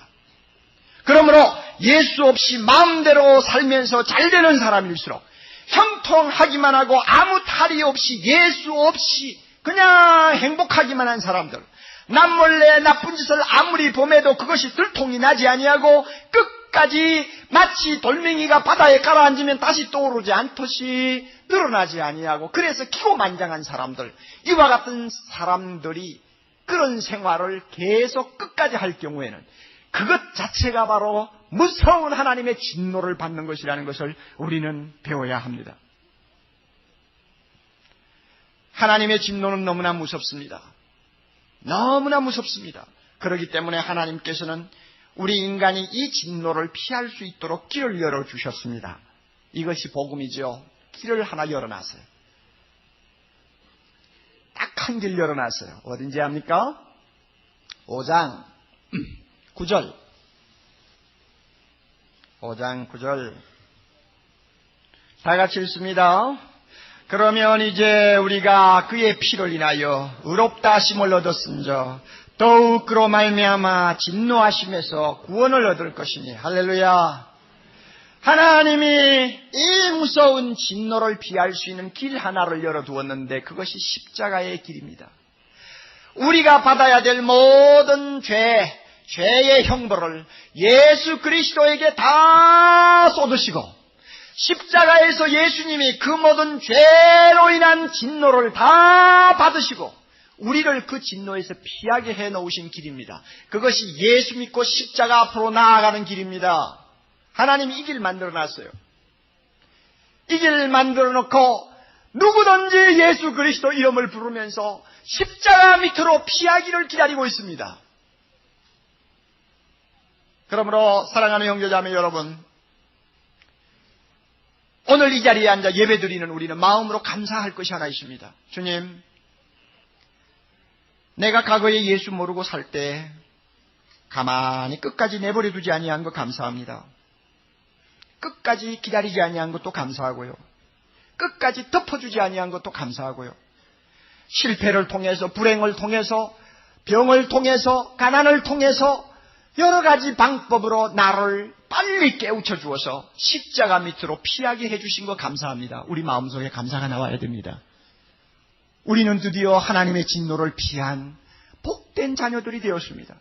그러므로 예수 없이 마음대로 살면서 잘되는 사람일수록 형통하기만 하고 아무 탈이 없이 예수 없이 그냥 행복하기만 한 사람들, 남몰래 나쁜 짓을 아무리 범해도 그것이 들통이 나지 아니하고 끝까지 마치 돌멩이가 바다에 가라앉으면 다시 떠오르지 않듯이 늘어나지 아니하고 그래서 기고만장한 사람들, 이와 같은 사람들이 그런 생활을 계속 끝까지 할 경우에는 그것 자체가 바로 무서운 하나님의 진노를 받는 것이라는 것을 우리는 배워야 합니다. 하나님의 진노는 너무나 무섭습니다. 너무나 무섭습니다. 그렇기 때문에 하나님께서는 우리 인간이 이 진노를 피할 수 있도록 길을 열어주셨습니다. 이것이 복음이죠. 길을 하나 열어놨어요. 딱 한 길 열어놨어요. 어딘지 압니까? 5장 9절. 5장 9절. 다 같이 읽습니다. 그러면 이제 우리가 그의 피를 인하여 의롭다 하심을 얻었은저 더욱 그로 말미암아 진노하심에서 구원을 얻을 것이니. 할렐루야. 하나님이 이 무서운 진노를 피할 수 있는 길 하나를 열어두었는데 그것이 십자가의 길입니다. 우리가 받아야 될 모든 죄의 형벌을 예수 그리스도에게 다 쏟으시고 십자가에서 예수님이 그 모든 죄로 인한 진노를 다 받으시고 우리를 그 진노에서 피하게 해놓으신 길입니다. 그것이 예수 믿고 십자가 앞으로 나아가는 길입니다. 하나님이 이 길 만들어놨어요. 이 길 만들어놓고 누구든지 예수 그리스도 이름을 부르면서 십자가 밑으로 피하기를 기다리고 있습니다. 그러므로 사랑하는 형제자매 여러분, 오늘 이 자리에 앉아 예배드리는 우리는 마음으로 감사할 것이 하나 있습니다. 주님, 내가 과거에 예수 모르고 살 때 가만히 끝까지 내버려 두지 아니한 것 감사합니다. 끝까지 기다리지 아니한 것도 감사하고요. 끝까지 덮어주지 아니한 것도 감사하고요. 실패를 통해서, 불행을 통해서, 병을 통해서, 가난을 통해서 여러 가지 방법으로 나를 빨리 깨우쳐 주어서 십자가 밑으로 피하게 해주신 거 감사합니다. 우리 마음속에 감사가 나와야 됩니다. 우리는 드디어 하나님의 진노를 피한 복된 자녀들이 되었습니다.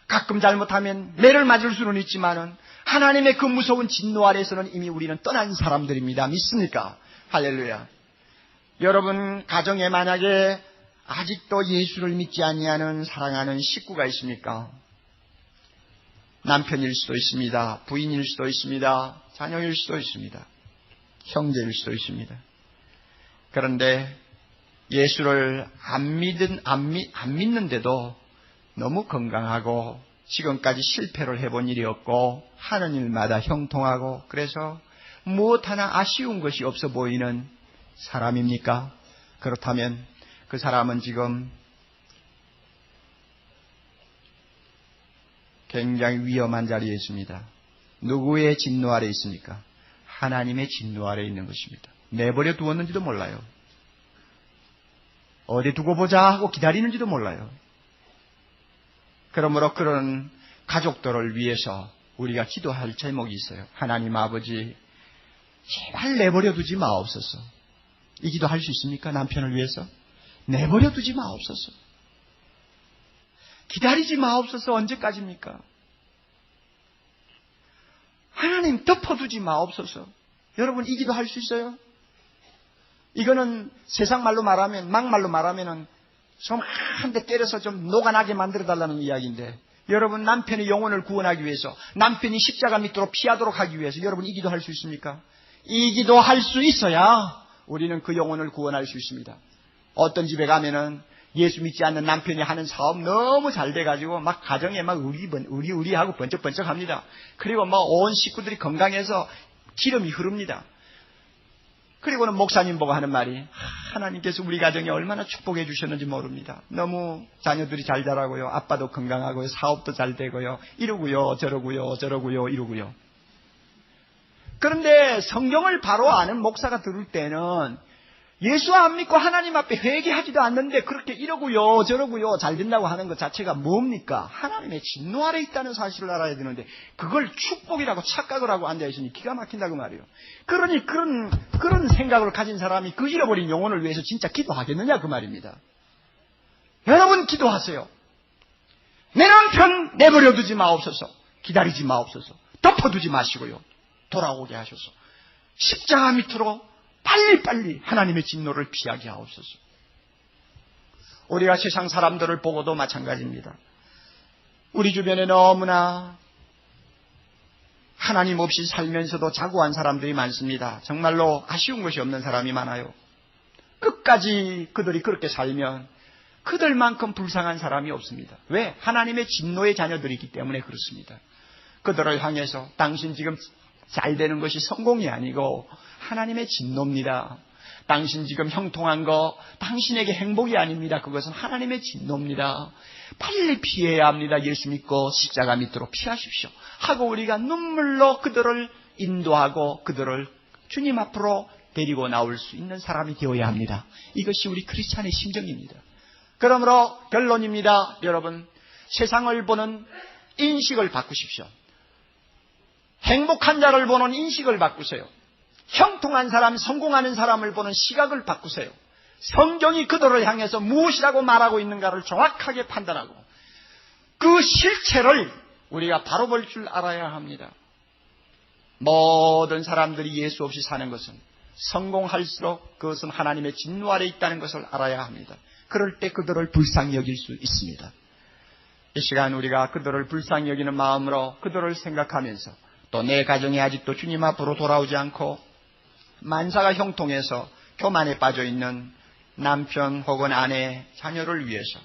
가끔 잘못하면 매를 맞을 수는 있지만은 하나님의 그 무서운 진노 아래서는 이미 우리는 떠난 사람들입니다. 믿습니까? 할렐루야. 여러분 가정에 만약에 아직도 예수를 믿지 아니하는 사랑하는 식구가 있습니까? 남편일 수도 있습니다. 부인일 수도 있습니다. 자녀일 수도 있습니다. 형제일 수도 있습니다. 그런데 예수를 안 믿는데도 너무 건강하고 지금까지 실패를 해본 일이 없고 하는 일마다 형통하고 그래서 무엇 하나 아쉬운 것이 없어 보이는 사람입니까? 그렇다면 그 사람은 지금 굉장히 위험한 자리에 있습니다. 누구의 진노 아래 있습니까? 하나님의 진노 아래 있는 것입니다. 내버려 두었는지도 몰라요. 어디 두고 보자 하고 기다리는지도 몰라요. 그러므로 그런 가족들을 위해서 우리가 기도할 제목이 있어요. 하나님 아버지, 제발 내버려 두지 마옵소서. 이 기도 할 수 있습니까? 남편을 위해서? 내버려 두지 마옵소서. 기다리지 마옵소서. 언제까지입니까? 하나님 덮어두지 마옵소서. 여러분 이 기도 할 수 있어요? 이거는 세상 말로 말하면, 막말로 말하면은 좀 한 대 때려서 좀 녹아나게 만들어달라는 이야기인데, 여러분 남편의 영혼을 구원하기 위해서, 남편이 십자가 밑으로 피하도록 하기 위해서 여러분 이 기도 할 수 있습니까? 이 기도 할 수 있어야 우리는 그 영혼을 구원할 수 있습니다. 어떤 집에 가면은 예수 믿지 않는 남편이 하는 사업 너무 잘 돼가지고 막 가정에 막 의리하고 번쩍번쩍 합니다. 그리고 뭐 온 식구들이 건강해서 기름이 흐릅니다. 그리고는 목사님 보고 하는 말이 하나님께서 우리 가정에 얼마나 축복해 주셨는지 모릅니다. 너무 자녀들이 잘 자라고요. 아빠도 건강하고요. 사업도 잘 되고요. 이러고요. 저러고요. 이러고요. 그런데 성경을 바로 아는 목사가 들을 때는 예수 안 믿고 하나님 앞에 회개하지도 않는데 그렇게 이러고요 저러고요 잘 된다고 하는 것 자체가 뭡니까? 하나님의 진노 아래 있다는 사실을 알아야 되는데 그걸 축복이라고 착각을 하고 앉아있으니 기가 막힌다고 말이에요. 그러니 그런 생각을 가진 사람이 그 잃어버린 영혼을 위해서 진짜 기도하겠느냐 그 말입니다. 여러분 기도하세요. 내 남편 내버려두지 마옵소서. 기다리지 마옵소서. 덮어두지 마시고요. 돌아오게 하셔서 십자가 밑으로 빨리빨리 하나님의 진노를 피하게 하옵소서. 우리가 세상 사람들을 보고도 마찬가지입니다. 우리 주변에 너무나 하나님 없이 살면서도 자고한 사람들이 많습니다. 정말로 아쉬운 것이 없는 사람이 많아요. 끝까지 그들이 그렇게 살면 그들만큼 불쌍한 사람이 없습니다. 왜? 하나님의 진노의 자녀들이기 때문에 그렇습니다. 그들을 향해서 당신 지금 잘 되는 것이 성공이 아니고 하나님의 진노입니다. 당신 지금 형통한 거 당신에게 행복이 아닙니다. 그것은 하나님의 진노입니다. 빨리 피해야 합니다. 예수 믿고 십자가 밑으로 피하십시오 하고 우리가 눈물로 그들을 인도하고 그들을 주님 앞으로 데리고 나올 수 있는 사람이 되어야 합니다. 이것이 우리 크리스찬의 심정입니다. 그러므로 결론입니다. 여러분, 세상을 보는 인식을 바꾸십시오. 행복한 자를 보는 인식을 바꾸세요. 형통한 사람, 성공하는 사람을 보는 시각을 바꾸세요. 성경이 그들을 향해서 무엇이라고 말하고 있는가를 정확하게 판단하고 그 실체를 우리가 바로 볼 줄 알아야 합니다. 모든 사람들이 예수 없이 사는 것은 성공할수록 그것은 하나님의 진노 아래 있다는 것을 알아야 합니다. 그럴 때 그들을 불쌍히 여길 수 있습니다. 이 시간 우리가 그들을 불쌍히 여기는 마음으로 그들을 생각하면서 또 내 가정이 아직도 주님 앞으로 돌아오지 않고 만사가 형통해서 교만에 빠져있는 남편 혹은 아내, 자녀를 위해서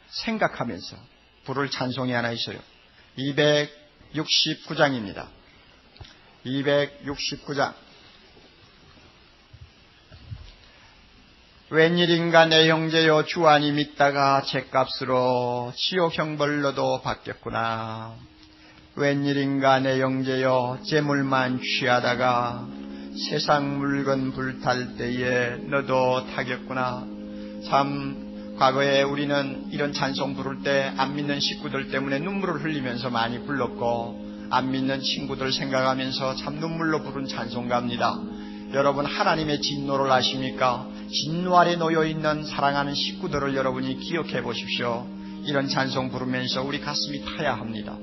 생각하면서 부를 찬송이 하나 있어요. 269장입니다. 269장. 웬일인가 내 형제여 주 안이 믿다가 죗값으로 지옥 형벌로도 바뀌었구나. 웬일인가 내 형제여 재물만 취하다가 세상 물건 불탈 때에 너도 타겠구나. 참 과거에 우리는 이런 찬송 부를 때 안 믿는 식구들 때문에 눈물을 흘리면서 많이 불렀고 안 믿는 친구들 생각하면서 참 눈물로 부른 찬송가입니다. 여러분 하나님의 진노를 아십니까? 진노 아래 놓여있는 사랑하는 식구들을 여러분이 기억해 보십시오. 이런 찬송 부르면서 우리 가슴이 타야 합니다.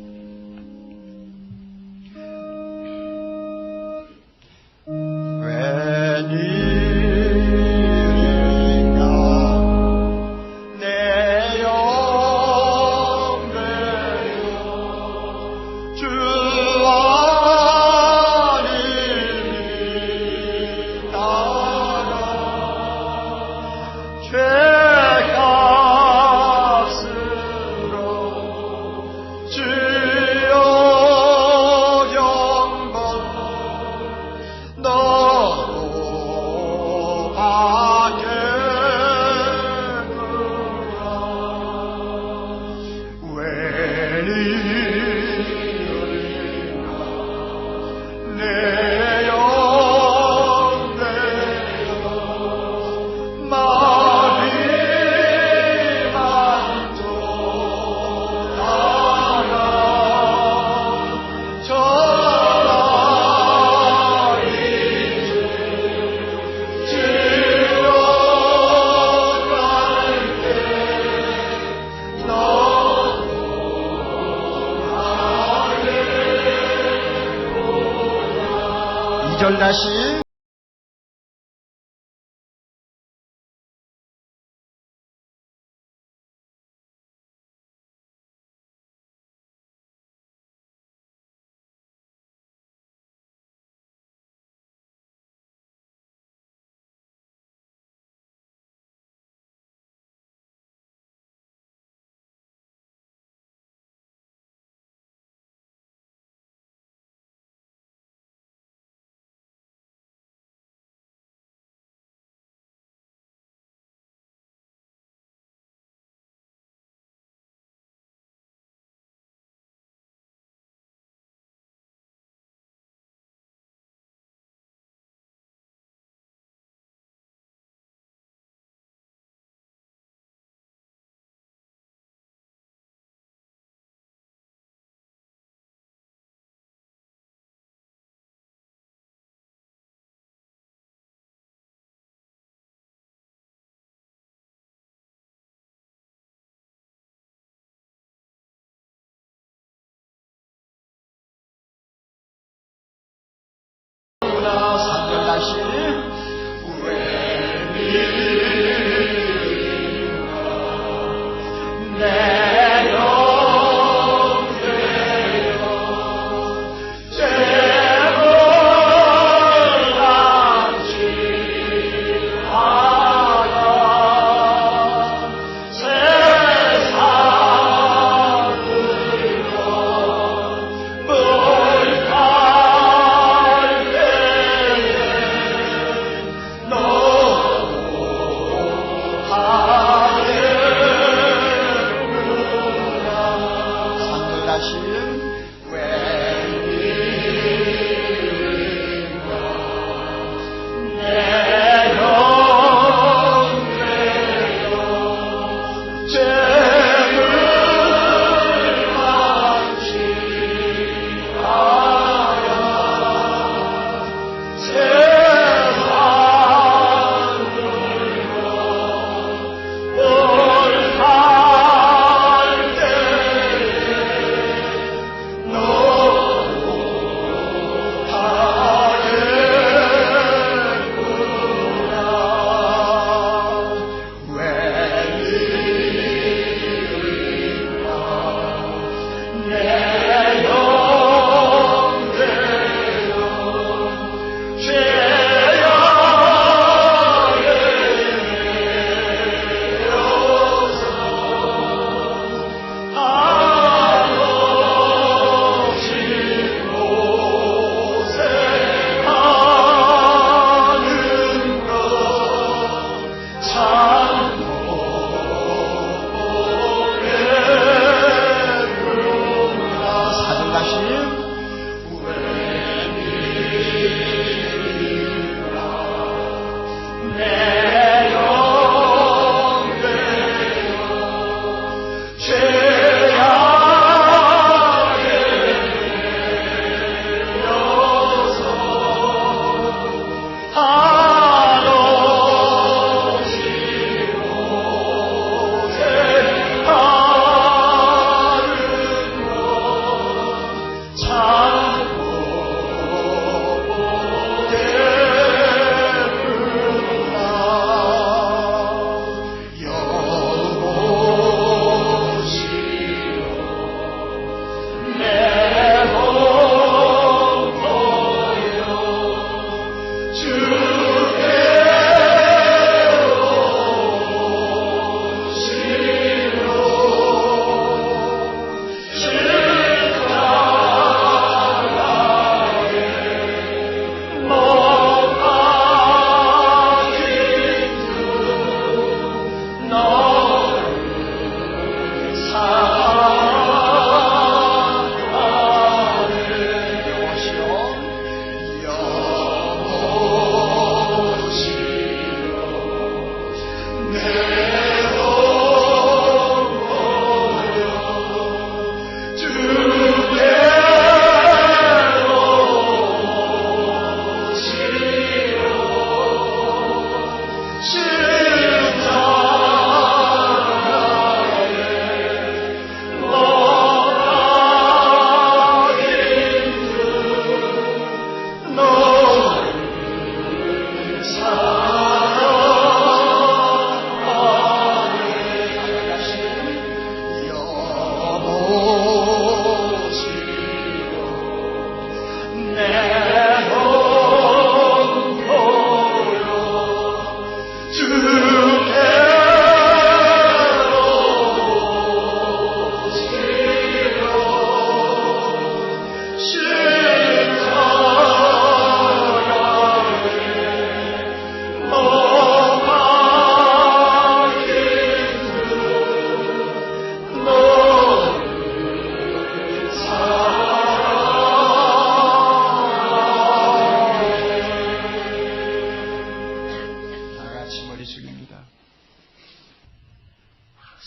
다시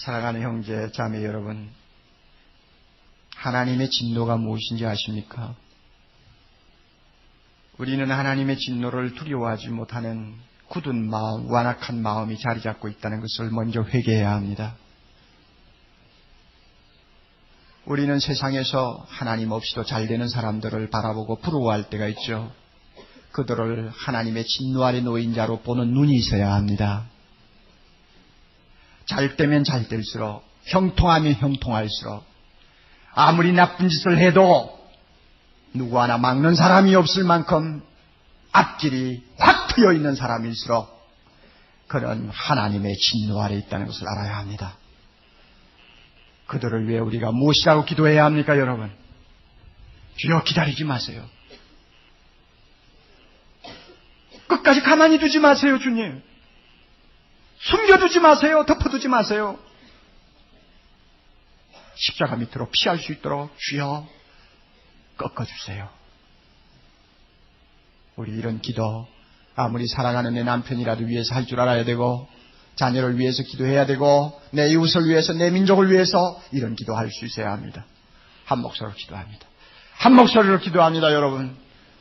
사랑하는 형제, 자매 여러분, 하나님의 진노가 무엇인지 아십니까? 우리는 하나님의 진노를 두려워하지 못하는 굳은 마음, 완악한 마음이 자리 잡고 있다는 것을 먼저 회개해야 합니다. 우리는 세상에서 하나님 없이도 잘 되는 사람들을 바라보고 부러워할 때가 있죠. 그들을 하나님의 진노 아래 놓인 자로 보는 눈이 있어야 합니다. 잘 되면 잘 될수록, 형통하면 형통할수록, 아무리 나쁜 짓을 해도 누구 하나 막는 사람이 없을 만큼 앞길이 확 트여 있는 사람일수록 그는 하나님의 진노 아래 있다는 것을 알아야 합니다. 그들을 위해 우리가 무엇이라고 기도해야 합니까, 여러분? 주여, 기다리지 마세요. 끝까지 가만히 두지 마세요, 주님. 숨겨두지 마세요. 덮어두지 마세요. 십자가 밑으로 피할 수 있도록 주여 꺾어주세요. 우리 이런 기도, 아무리 사랑하는 내 남편이라도 위해서 할 줄 알아야 되고, 자녀를 위해서 기도해야 되고, 내 이웃을 위해서, 내 민족을 위해서 이런 기도할 수 있어야 합니다. 한 목소리로 기도합니다. 한 목소리로 기도합니다. 여러분,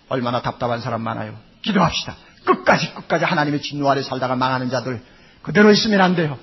얼마나 답답한 사람 많아요. 기도합시다. 끝까지 하나님의 진노 아래 살다가 망하는 자들 그대로 있으면 안 돼요.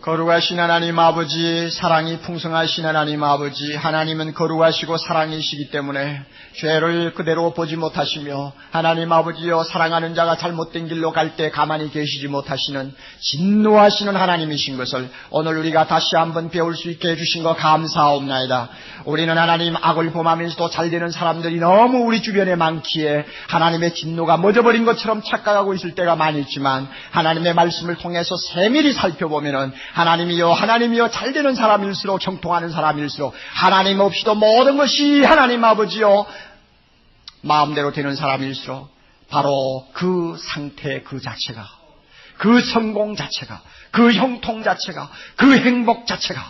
거룩하신 하나님 아버지, 사랑이 풍성하신 하나님 아버지, 하나님은 거룩하시고 사랑이시기 때문에 죄를 그대로 보지 못하시며, 하나님 아버지여, 사랑하는 자가 잘못된 길로 갈 때 가만히 계시지 못하시는 진노하시는 하나님이신 것을 오늘 우리가 다시 한번 배울 수 있게 해주신 거 감사하옵나이다. 우리는 하나님 악을 범하면서도 잘되는 사람들이 너무 우리 주변에 많기에 하나님의 진노가 멎어버린 것처럼 착각하고 있을 때가 많이 있지만, 하나님의 말씀을 통해서 세밀히 살펴보면은 하나님이여, 잘되는 사람일수록, 형통하는 사람일수록, 하나님 없이도 모든 것이 하나님 아버지여 마음대로 되는 사람일수록, 바로 그 상태 그 자체가, 그 성공 자체가, 그 형통 자체가, 그 행복 자체가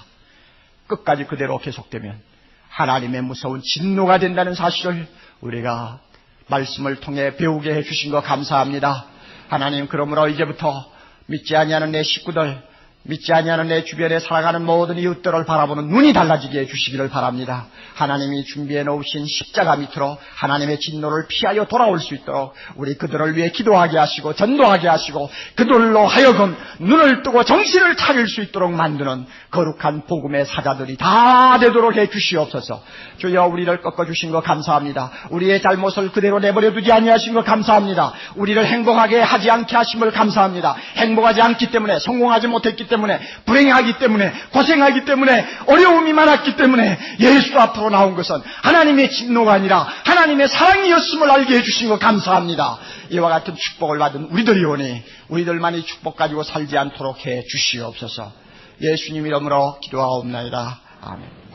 끝까지 그대로 계속되면 하나님의 무서운 진노가 된다는 사실을 우리가 말씀을 통해 배우게 해주신 거 감사합니다. 하나님, 그러므로 이제부터 믿지 아니하는 내 식구들, 믿지 아니하는 내 주변에 살아가는 모든 이웃들을 바라보는 눈이 달라지게 해주시기를 바랍니다. 하나님이 준비해 놓으신 십자가 밑으로 하나님의 진노를 피하여 돌아올 수 있도록 우리 그들을 위해 기도하게 하시고 전도하게 하시고, 그들로 하여금 눈을 뜨고 정신을 차릴 수 있도록 만드는 거룩한 복음의 사자들이 다 되도록 해주시옵소서. 주여, 우리를 꺾어주신 거 감사합니다. 우리의 잘못을 그대로 내버려두지 아니하신 거 감사합니다. 우리를 행복하게 하지 않게 하심을 감사합니다. 행복하지 않기 때문에, 성공하지 못했기 때문에, 불행하기 때문에, 고생하기 때문에, 어려움이 많았기 때문에 예수 앞으로 나온 것은 하나님의 진노가 아니라 하나님의 사랑이었음을 알게 해주신 것 감사합니다. 이와 같은 축복을 받은 우리들이 오니 우리들만이 축복 가지고 살지 않도록 해 주시옵소서. 예수님 이름으로 기도하옵나이다. 아멘.